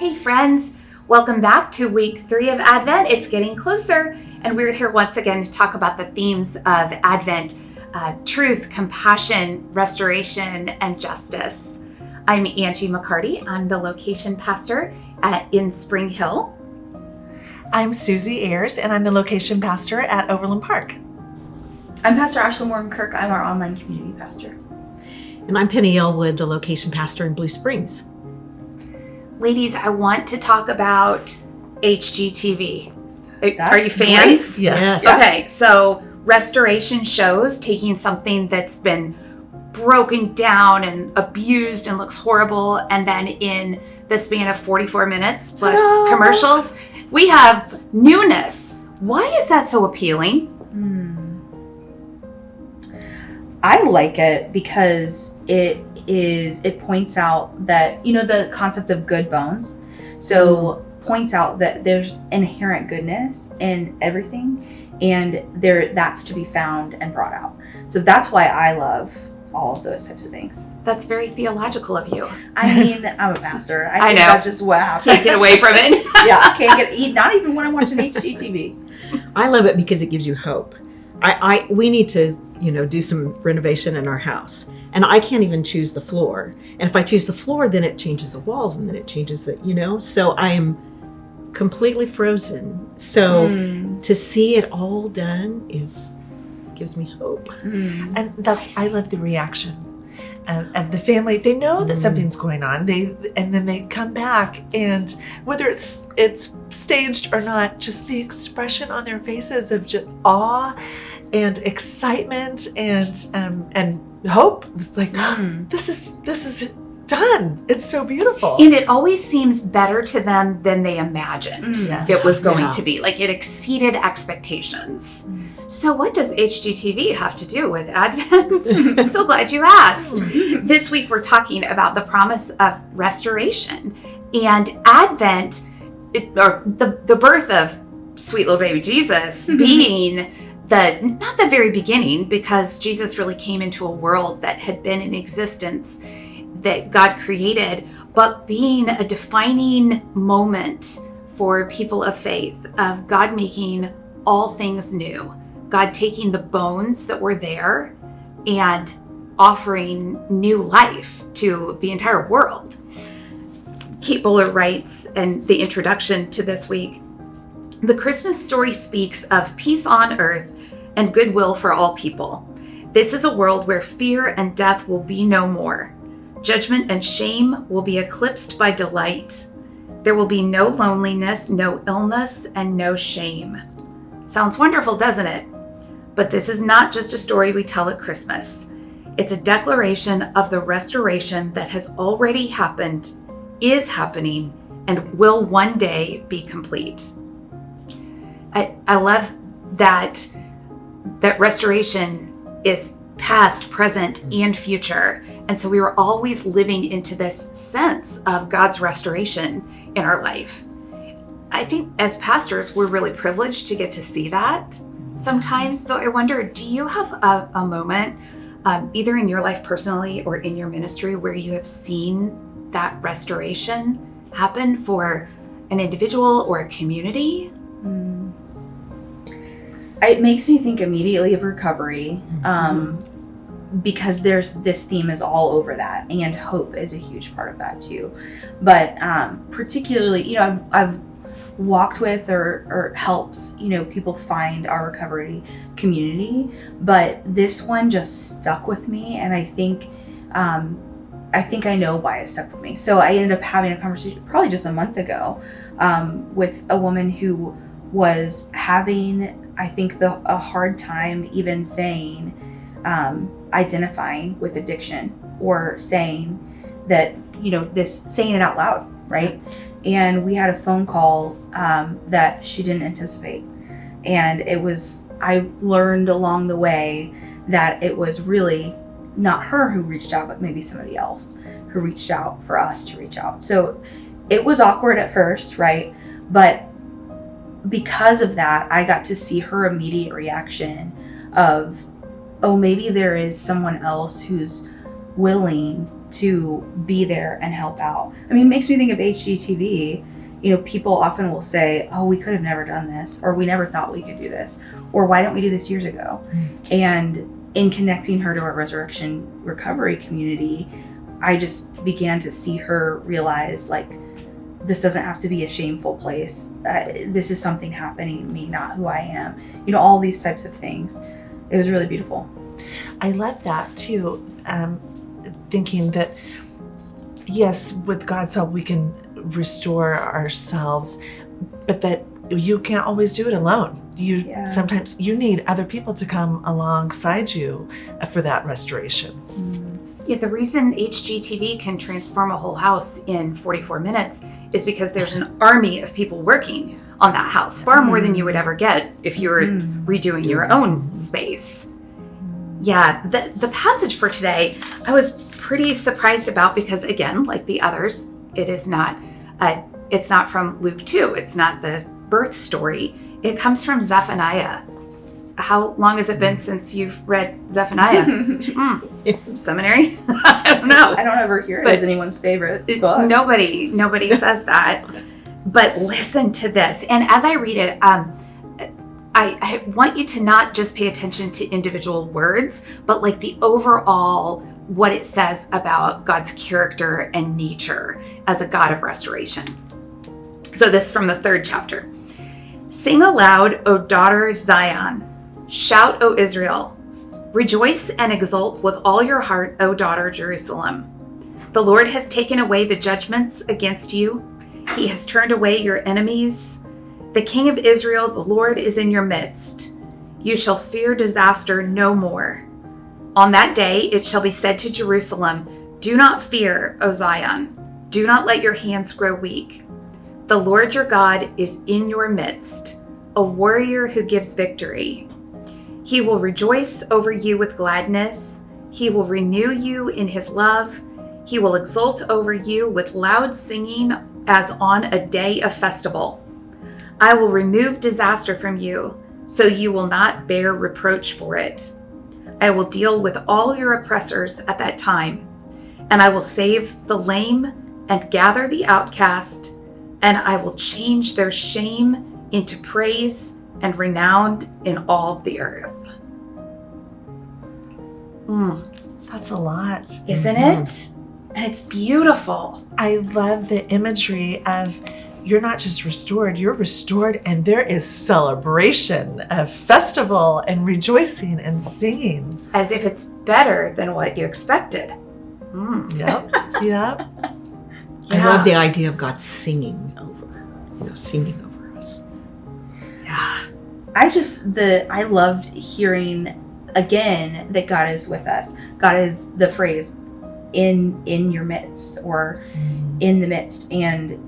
Hey friends, welcome back to week 3 of Advent. It's getting closer, and we're here once again to talk about the themes of Advent, truth, compassion, restoration, and justice. I'm Angie McCarty. I'm the location pastor in Spring Hill. I'm Susie Ayers, and I'm the location pastor at Overland Park. I'm Pastor Ashley Morgan-Kirk. I'm our online community pastor. And I'm Penny Elwood, the location pastor in Blue Springs. Ladies, I want to talk about HGTV. Are you That's fans? great. Yes. Okay, so restoration shows taking something that's been broken down and abused and looks horrible, and then in the span of 44 minutes plus Ta-da! commercials, we have newness. Why is that so appealing? I like it because it points out that, the concept of good bones. So points out that there's inherent goodness in everything, and that's to be found and brought out. So that's why I love all of those types of things. That's very theological of you. I mean, I'm a pastor. I think know. that's just what happens. Can't get away from it. Yeah, I can't not even when I'm watching HGTV. I love it because it gives you hope. We need to, do some renovation in our house, and I can't even choose the floor. And if I choose the floor, then it changes the walls, and then it changes so I am completely frozen. So to see it all done gives me hope. And I love the reaction of the family. They know that something's going on. And then they come back, and whether it's staged or not, just the expression on their faces of just awe and excitement and hope. It's like, this is it done. It's so beautiful. And it always seems better to them than they imagined Yes. it was going Yeah. to be. Like, it exceeded expectations. So what does HGTV have to do with Advent? So glad you asked. This week we're talking about the promise of restoration and Advent, or the birth of sweet little baby Jesus being not the very beginning, because Jesus really came into a world that had been in existence that God created, but being a defining moment for people of faith, of God making all things new, God taking the bones that were there and offering new life to the entire world. Kate Bowler writes in the introduction to this week, "The Christmas story speaks of peace on earth and goodwill for all people. This is a world where fear and death will be no more. Judgment and shame will be eclipsed by delight. There will be no loneliness, no illness, and no shame." Sounds wonderful, doesn't it? But this is not just a story we tell at Christmas. It's a declaration of the restoration that has already happened, is happening, and will one day be complete. I love that restoration is past, present, and future. And so we were always living into this sense of God's restoration in our life. I think as pastors, we're really privileged to get to see that sometimes. So I wonder, do you have a moment, either in your life personally or in your ministry, where you have seen that restoration happen for an individual or a community? It makes me think immediately of recovery, because this theme is all over that, and hope is a huge part of that too. But particularly, I've walked with or helped people find our recovery community, but this one just stuck with me, and I think I know why it stuck with me. So I ended up having a conversation probably just a month ago with a woman who was having, I think, a hard time even identifying with addiction, or saying that, saying it out loud, right? And we had a phone call that she didn't anticipate. And I learned along the way that it was really not her who reached out, but maybe somebody else who reached out for us to reach out. So it was awkward at first, right? But because of that, I got to see her immediate reaction of, oh, maybe there is someone else who's willing to be there and help out. I mean, it makes me think of HGTV. You know, people often will say, oh, we could have never done this, or we never thought we could do this, or why don't we do this years ago? And in connecting her to our resurrection recovery community, I just began to see her realize, like, this doesn't have to be a shameful place. This is something happening to me, not who I am. You know, all these types of things. It was really beautiful. I love that too. Thinking that, yes, with God's help, we can restore ourselves, but that you can't always do it alone. Sometimes you need other people to come alongside you for that restoration. Yeah, the reason HGTV can transform a whole house in 44 minutes is because there's an army of people working on that house, far more than you would ever get if you were redoing your own space. Yeah, the passage for today, I was pretty surprised about because, again, like the others, it's not from Luke 2. It's not the birth story. It comes from Zephaniah. How long has it been since you've read Zephaniah? Seminary? I don't know. I don't ever hear it as anyone's favorite book. Nobody says that. But listen to this. And as I read it, I want you to not just pay attention to individual words, but like the overall, what it says about God's character and nature as a God of restoration. So this is from the 3rd chapter. Sing aloud, O daughter Zion. Shout, O Israel. Rejoice and exult with all your heart, O daughter Jerusalem. The Lord has taken away the judgments against you. He has turned away your enemies. The King of Israel, the Lord, is in your midst. You shall fear disaster no more. On that day it shall be said to Jerusalem, do not fear, O Zion. Do not let your hands grow weak. The Lord your God is in your midst, a warrior who gives victory. He will rejoice over you with gladness. He will renew you in his love. He will exult over you with loud singing as on a day of festival. I will remove disaster from you, so you will not bear reproach for it. I will deal with all your oppressors at that time, and I will save the lame and gather the outcast, and I will change their shame into praise and renown in all the earth. That's a lot. Isn't it? And it's beautiful. I love the imagery of you're not just restored, you're restored, and there is celebration, a festival, and rejoicing and singing. As if it's better than what you expected. Yep. I love the idea of God singing over us. Yeah. I loved hearing again that God is with us. God is the phrase in your midst, or in the midst, and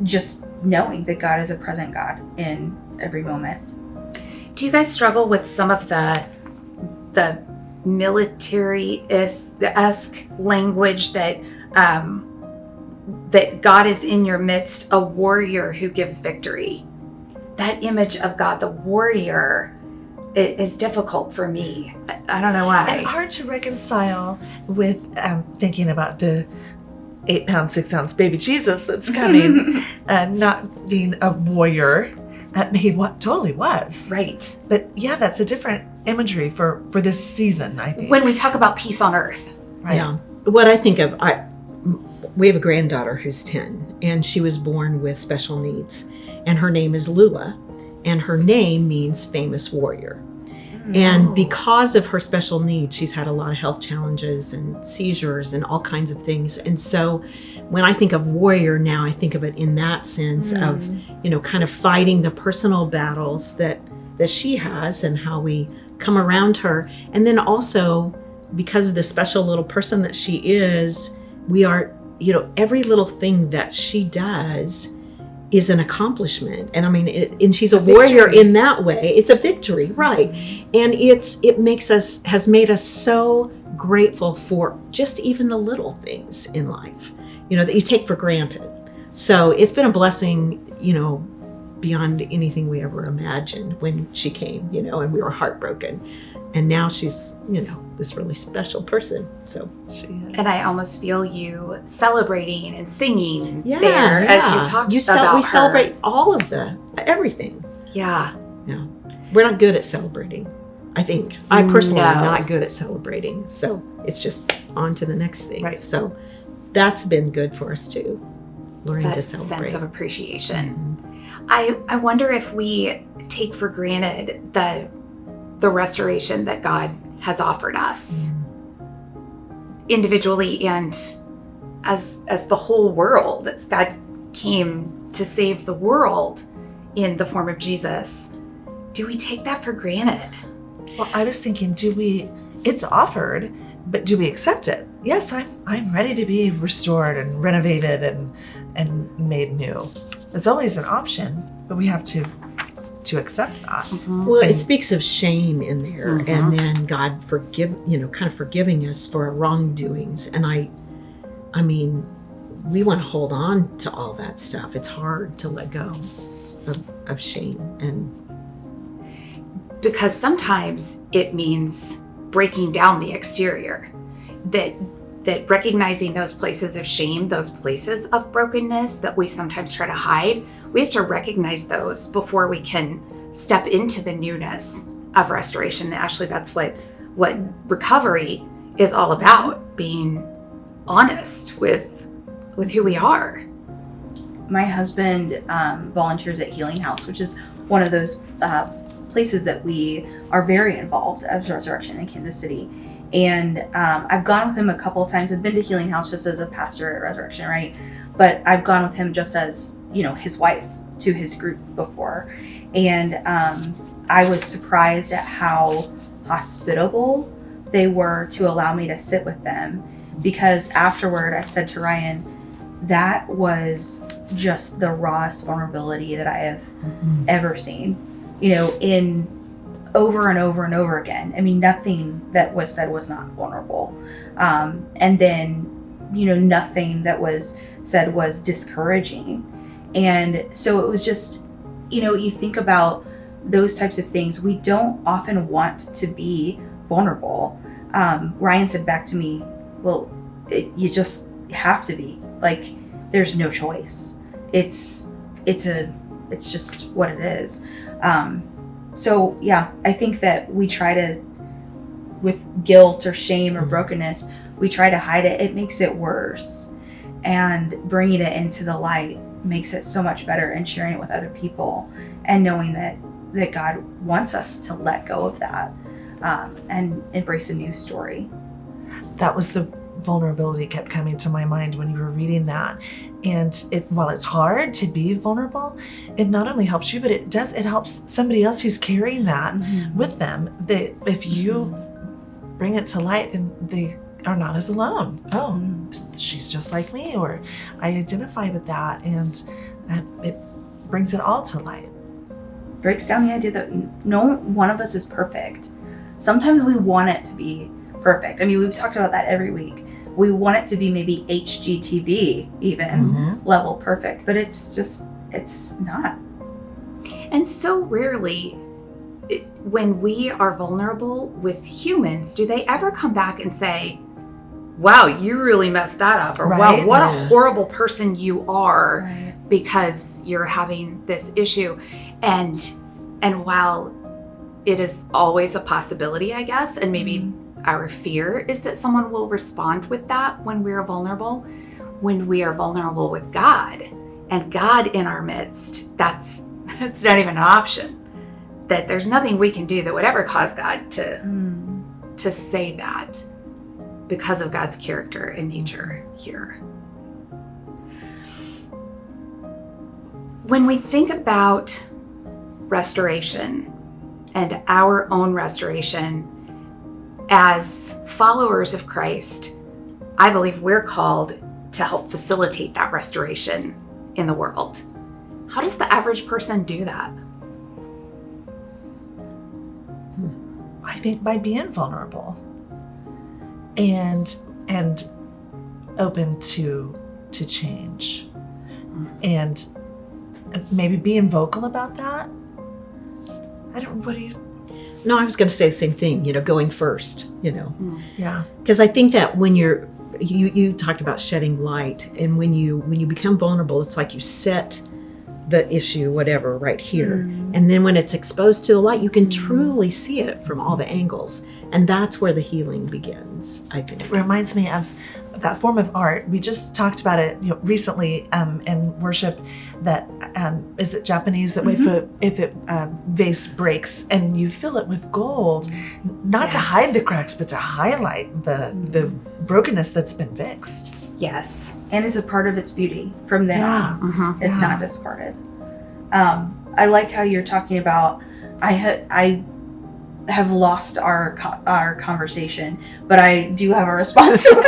just knowing that God is a present God in every moment. Do you guys struggle with some of the military-esque language that God is in your midst, a warrior who gives victory? That image of God, the warrior, is difficult for me. I don't know why. And hard to reconcile with thinking about the 8-pound, 6-ounce baby Jesus that's coming, not being a warrior. He totally was. Right. But yeah, that's a different imagery for this season, I think. When we talk about peace on earth. Right. Yeah. What I think of, we have a granddaughter who's 10, and she was born with special needs. And her name is Lula, and her name means famous warrior. And because of her special needs, she's had a lot of health challenges and seizures and all kinds of things. And so when I think of warrior now, I think of it in that sense of, kind of fighting the personal battles that she has and how we come around her. And then also because of the special little person that she is, we are, every little thing that she does is an accomplishment. And I mean, and she's a warrior in that way. It's a victory, right? And has made us so grateful for just even the little things in life, that you take for granted. So it's been a blessing, beyond anything we ever imagined when she came, and we were heartbroken. And now she's, this really special person. So She is. And I almost feel you celebrating and singing yeah, there as you talked about we her. celebrate all of everything. Yeah. Yeah. We're not good at celebrating. I think I personally am No. not good at celebrating. So it's just on to the next thing. Right. So that's been good for us too. Learning That to celebrate. sense of appreciation. Mhm. I wonder if we take for granted the restoration that God has offered us individually and as the whole world. God came to save the world in the form of Jesus. Do we take that for granted? Well, I was thinking, it's offered, but do we accept it? Yes, I'm ready to be restored and renovated and made new. It's always an option, but we have to accept that. Well, it And- speaks of shame in there, Mhm. and then God kind of forgiving us for our wrongdoings. And I mean, we want to hold on to all that stuff. It's hard to let go of shame. And Because sometimes it means breaking down the exterior, that recognizing those places of shame, those places of brokenness that we sometimes try to hide, we have to recognize those before we can step into the newness of restoration. And actually, that's what recovery is all about, being honest with who we are. My husband volunteers at Healing House, which is one of those places that we are very involved as Resurrection in Kansas City. And I've gone with him a couple of times. I've been to Healing House just as a pastor at Resurrection, right? But I've gone with him just as, his wife to his group before. And I was surprised at how hospitable they were to allow me to sit with them. Because afterward, I said to Ryan, that was just the rawest vulnerability that I have ever seen, in over and over and over again. I mean, nothing that was said was not vulnerable. And then, nothing that was said was discouraging. And so it was just, you think about those types of things. We don't often want to be vulnerable. Ryan said back to me, well, you just have to be. Like, there's no choice. It's just what it is. So yeah, I think that we try to, with guilt or shame or brokenness, we try to hide it. It makes it worse. And bringing it into the light makes it so much better, and sharing it with other people and knowing that God wants us to let go of that and embrace a new story. That was the vulnerability kept coming to my mind when you were reading that. And while it's hard to be vulnerable, it not only helps you, but it helps somebody else who's carrying that with them. That if you bring it to light, then they are not as alone. Oh, she's just like me, or I identify with that, and it brings it all to light. Breaks down the idea that no one of us is perfect. Sometimes we want it to be perfect. I mean, we've talked about that every week. We want it to be maybe HGTV even level perfect, but it's not. And so rarely, when we are vulnerable with humans, do they ever come back and say, wow, you really messed that up, or Right. wow, what a horrible person you are Right. because you're having this issue. And while it is always a possibility, I guess, and maybe our fear is that someone will respond with that when we are vulnerable. When we are vulnerable with God and God in our midst, that's not even an option. That there's nothing we can do that would ever cause God to say that, because of God's character and nature here. When we think about restoration and our own restoration, as followers of Christ, I believe we're called to help facilitate that restoration in the world. How does the average person do that? I think by being vulnerable and open to change, and maybe being vocal about that. What do you? No, I was going to say the same thing, going first, Yeah. Because I think that when you talked about shedding light, and when you become vulnerable, it's like you set the issue, whatever, right here. And then when it's exposed to the light, you can truly see it from all the angles. And that's where the healing begins, I think. It reminds me of that form of art. We just talked about it recently in worship. That is it Japanese, that way if it vase breaks and you fill it with gold, not to hide the cracks, but to highlight the brokenness that's been fixed. Yes. And it's a part of its beauty from then on. It's Yeah. not discarded. I like how you're talking about, I have lost our conversation, but I do have a response to it.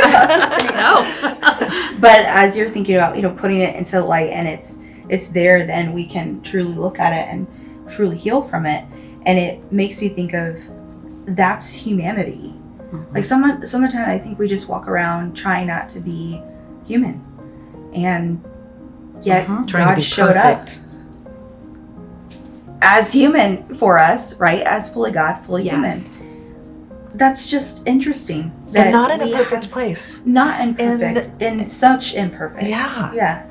But as you're thinking about, putting it into the light, and it's there, then we can truly look at it and truly heal from it. And it makes me think of, that's humanity. Like sometimes I think we just walk around trying not to be human, and yet Trying to God be showed up perfect. as human for us, right? As fully God, fully Yes. human. That's just interesting. And not in a we perfect have- place. Not imperfect, in such imperfect. Yeah. Yeah.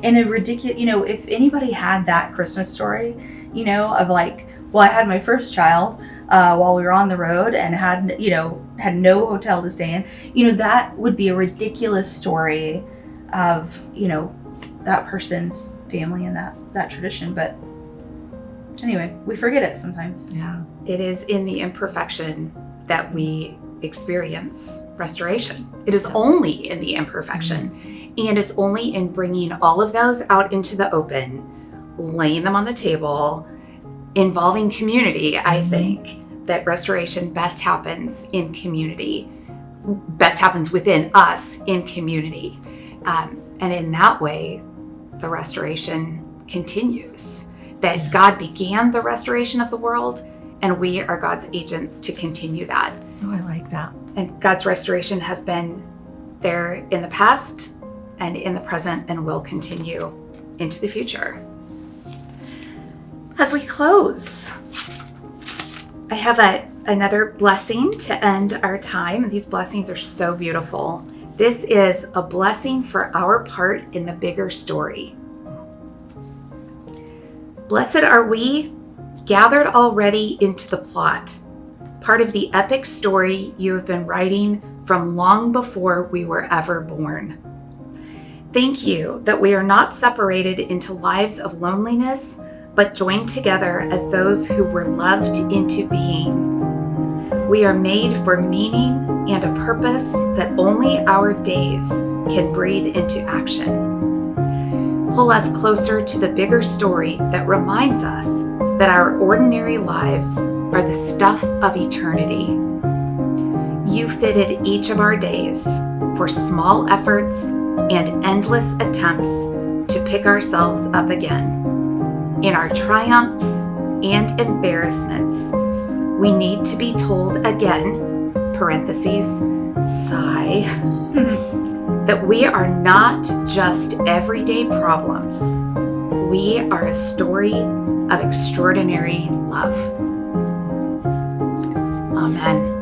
In a ridiculous, if anybody had that Christmas story, of like, well, I had my first child while we were on the road and had no hotel to stay in, that would be a ridiculous story of, that person's family and that tradition. But anyway, we forget it sometimes. Yeah. It is in the imperfection that we experience restoration. It is only in the imperfection. And it's only in bringing all of those out into the open, laying them on the table, involving community, I think, that restoration best happens in community, best happens within us in community. And in that way, the restoration continues. That God began the restoration of the world, and we are God's agents to continue that. Oh, I like that. And God's restoration has been there in the past and in the present, and will continue into the future. As we close, I have another blessing to end our time. And these blessings are so beautiful. This is a blessing for our part in the bigger story. Blessed are we, gathered already into the plot, part of the epic story you have been writing from long before we were ever born. Thank you that we are not separated into lives of loneliness, but joined together as those who were loved into being. We are made for meaning and a purpose that only our days can breathe into action. Pull us closer to the bigger story that reminds us that our ordinary lives are the stuff of eternity. You fitted each of our days for small efforts and endless attempts to pick ourselves up again. In our triumphs and embarrassments, we need to be told again, parentheses, sigh, that we are not just everyday problems. We are a story of extraordinary love. Amen.